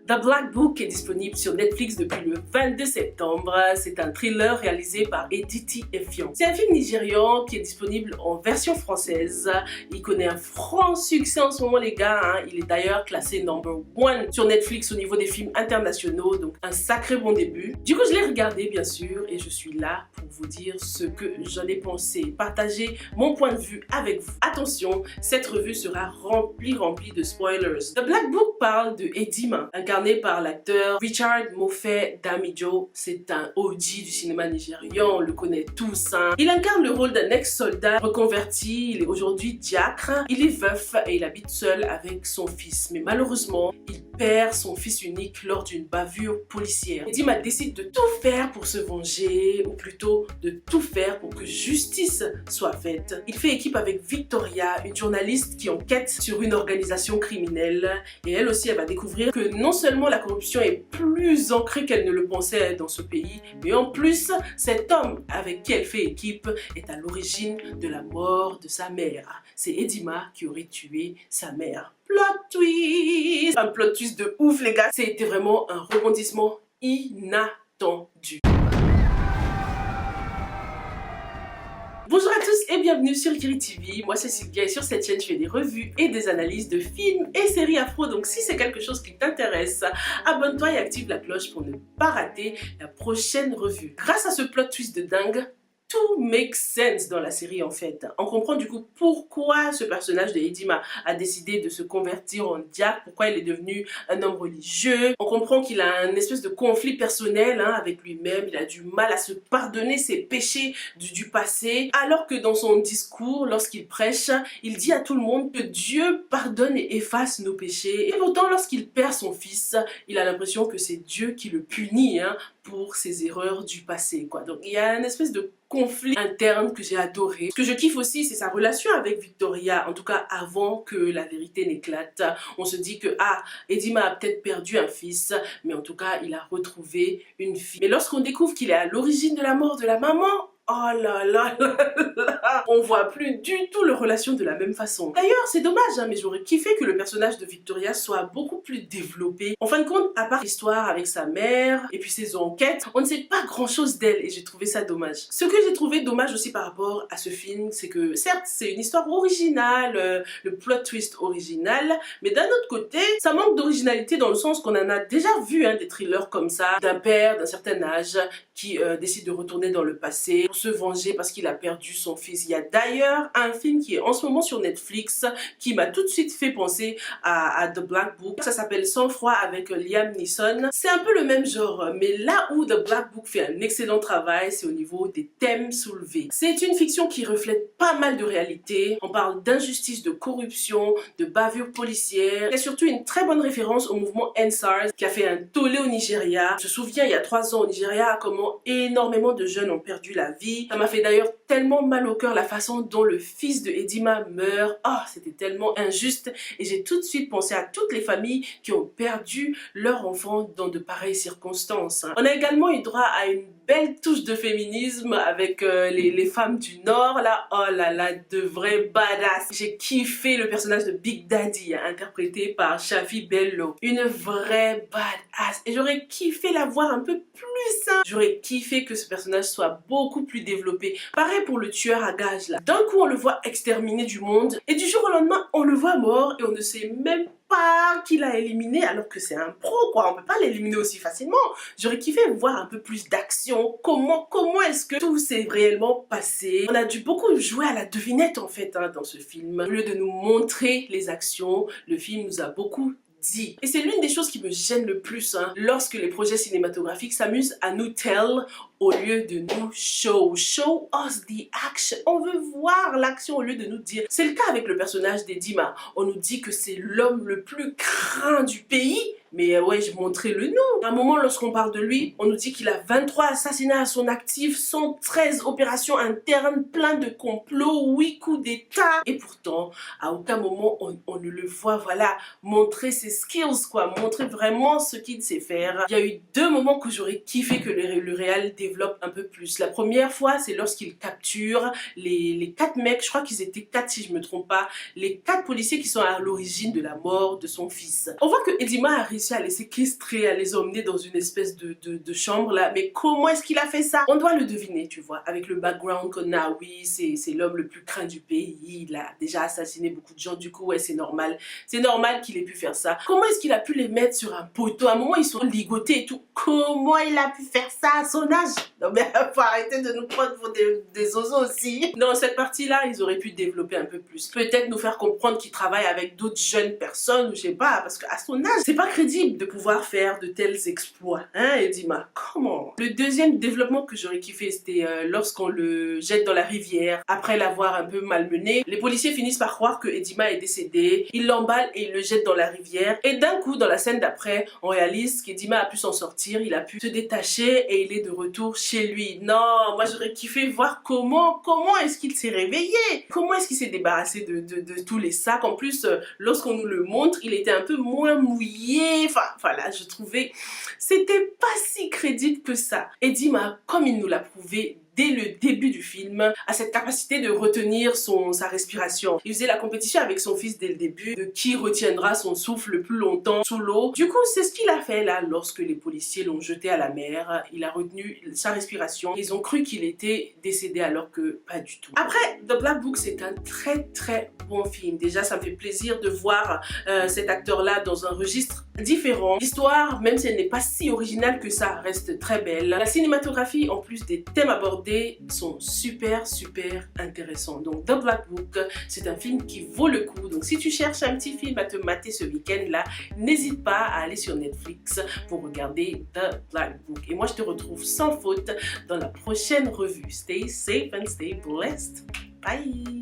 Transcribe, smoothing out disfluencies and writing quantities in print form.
The Black Book est disponible sur Netflix depuis le 22 septembre. C'est un thriller réalisé par Edith Efiong. C'est un film nigérian qui est disponible en version française. Il connaît un franc succès en ce moment les gars. Il est d'ailleurs classé #1 sur Netflix au niveau des films internationaux. Donc un sacré bon début. Du coup je l'ai regardé bien sûr et je suis là pour vous dire ce que j'en ai pensé. Partager mon point de vue avec vous. Attention, cette revue sera remplie de spoilers. The Black Book parle de Edima, incarné par l'acteur Richard Mofe Damijo. C'est un OG du cinéma nigérian, on le connaît tous. Il incarne le rôle d'un ex-soldat reconverti, il est aujourd'hui diacre, il est veuf et il habite seul avec son fils. Mais malheureusement, il perd son fils unique lors d'une bavure policière. Edima décide de tout faire pour se venger, ou plutôt de tout faire pour que justice soit faite. Il fait équipe avec Victoria, une journaliste qui enquête sur une organisation criminelle, et elle aussi elle va découvrir que non seulement la corruption est plus ancrée qu'elle ne le pensait dans ce pays, mais en plus cet homme avec qui elle fait équipe est à l'origine de la mort de sa mère. C'est Edima qui aurait tué sa mère. Plot twist! Un plot twist de ouf les gars, c'était vraiment un rebondissement inattendu. Bonjour à tous et bienvenue sur Ikiri TV, moi c'est Sylvia et sur cette chaîne je fais des revues et des analyses de films et séries afro, donc si c'est quelque chose qui t'intéresse, abonne-toi et active la cloche pour ne pas rater la prochaine revue. Grâce à ce plot twist de dingue, tout make sense dans la série en fait. On comprend du coup pourquoi ce personnage de Edima a décidé de se convertir en diacre, pourquoi il est devenu un homme religieux. On comprend qu'il a un espèce de conflit personnel avec lui-même, il a du mal à se pardonner ses péchés du passé, alors que dans son discours, lorsqu'il prêche, il dit à tout le monde que Dieu pardonne et efface nos péchés. Et pourtant, lorsqu'il perd son fils, il a l'impression que c'est Dieu qui le punit pour ses erreurs du passé, quoi. Donc il y a une espèce de conflit interne que j'ai adoré. Ce que je kiffe aussi, c'est sa relation avec Victoria, en tout cas avant que la vérité n'éclate. On se dit que Edima a peut-être perdu un fils, mais en tout cas il a retrouvé une fille. Mais lorsqu'on découvre qu'il est à l'origine de la mort de la maman, oh là là là là, on voit plus du tout leur relation de la même façon. D'ailleurs, c'est dommage, mais j'aurais kiffé que le personnage de Victoria soit beaucoup plus développé. En fin de compte, à part l'histoire avec sa mère et puis ses enquêtes, on ne sait pas grand chose d'elle et j'ai trouvé ça dommage. Ce que j'ai trouvé dommage aussi par rapport à ce film, c'est que certes, c'est une histoire originale, le plot twist original, mais d'un autre côté, ça manque d'originalité dans le sens qu'on en a déjà vu des thrillers comme ça, d'un père d'un certain âge qui décide de retourner dans le passé pour se venger parce qu'il a perdu son fils. Il y a d'ailleurs un film qui est en ce moment sur Netflix qui m'a tout de suite fait penser à The Black Book. Ça s'appelle Sang froid avec Liam Neeson. C'est un peu le même genre, mais là où The Black Book fait un excellent travail, c'est au niveau des thèmes soulevés. C'est une fiction qui reflète pas mal de réalité. On parle d'injustice, de corruption, de bavure policière. Il y a surtout une très bonne référence au mouvement EndSARS qui a fait un tollé au Nigeria. Je me souviens il y a 3 ans au Nigeria comment énormément de jeunes ont perdu la vie. Ça m'a fait d'ailleurs tellement mal au cœur la façon dont le fils de Edima meurt. C'était tellement injuste et j'ai tout de suite pensé à toutes les familles qui ont perdu leur enfant dans de pareilles circonstances. On a également eu droit à une belle touche de féminisme avec les femmes du Nord là. Oh là là, de vrais badass. J'ai kiffé le personnage de Big Daddy interprété par Shafi Bello. Une vraie badass et j'aurais kiffé la voir un peu plus. J'aurais kiffé que ce personnage soit beaucoup plus développé. Pareil pour le tueur à gages là. D'un coup on le voit exterminer du monde et du jour au lendemain on le voit mort et on ne sait même pas qu'il a éliminé alors que c'est un pro quoi, on peut pas l'éliminer aussi facilement. J'aurais kiffé voir un peu plus d'action, comment est-ce que tout s'est réellement passé. On a dû beaucoup jouer à la devinette en fait dans ce film. Au lieu de nous montrer les actions, le film nous a beaucoup dit. Et c'est l'une des choses qui me gêne le plus lorsque les projets cinématographiques s'amusent à nous tell au lieu de nous show. Show us the action. On veut voir l'action au lieu de nous dire. C'est le cas avec le personnage d'Edima. On nous dit que c'est l'homme le plus craint du pays. Mais ouais, je montrais le nom. À un moment, lorsqu'on parle de lui, on nous dit qu'il a 23 assassinats à son actif, 113 opérations internes, plein de complots, 8 coups d'état. Et pourtant, à aucun moment, on ne le voit, montrer ses skills, quoi. Montrer vraiment ce qu'il sait faire. Il y a eu 2 moments que j'aurais kiffé que le réal développe un peu plus. La première fois, c'est lorsqu'il capture les 4 mecs, je crois qu'ils étaient 4 si je me trompe pas, les 4 policiers qui sont à l'origine de la mort de son fils. On voit que Edima arrive réussi à les séquestrer, à les emmener dans une espèce de chambre là. Mais comment est-ce qu'il a fait ça? On doit le deviner, tu vois, avec le background qu'on a. Oui, c'est l'homme le plus craint du pays, il a déjà assassiné beaucoup de gens, du coup ouais, c'est normal qu'il ait pu faire ça. Comment est-ce qu'il a pu les mettre sur un poteau? À un moment ils sont ligotés et tout. Comment il a pu faire ça à son âge? Non mais faut arrêter de nous prendre pour des oiseaux aussi. Dans cette partie-là, ils auraient pu développer un peu plus. Peut-être nous faire comprendre qu'il travaille avec d'autres jeunes personnes, ou je sais pas, parce qu'à son âge, c'est pas crédible de pouvoir faire de tels exploits. Hein, Edima? Comment? Le deuxième développement que j'aurais kiffé, c'était lorsqu'on le jette dans la rivière, après l'avoir un peu malmené. Les policiers finissent par croire que Edima est décédé. Ils l'emballent et ils le jettent dans la rivière. Et d'un coup, dans la scène d'après, on réalise qu'Edima a pu s'en sortir, il a pu se détacher et il est de retour chez lui. Non, moi j'aurais kiffé voir comment est-ce qu'il s'est réveillé? Comment est-ce qu'il s'est débarrassé de tous les sacs? En plus, lorsqu'on nous le montre, il était un peu moins mouillé. Enfin, voilà, je trouvais c'était pas si crédible que ça. Edima, comme il nous l'a prouvé dès le début du film, a cette capacité de retenir sa respiration. Il faisait la compétition avec son fils dès le début, de qui retiendra son souffle le plus longtemps sous l'eau. Du coup, c'est ce qu'il a fait là, lorsque les policiers l'ont jeté à la mer. Il a retenu sa respiration. Ils ont cru qu'il était décédé alors que pas du tout. Après, The Black Book, c'est un très bon film. Déjà, ça me fait plaisir de voir cet acteur-là dans un registre différent. L'histoire, même si elle n'est pas si originale que ça, reste très belle. La cinématographie, en plus des thèmes abordés, sont super intéressants. Donc The Black Book, c'est un film qui vaut le coup. Donc si tu cherches un petit film à te mater ce week-end là, n'hésite pas à aller sur Netflix pour regarder The Black Book. Et moi je te retrouve sans faute dans la prochaine revue. Stay safe and stay blessed. Bye.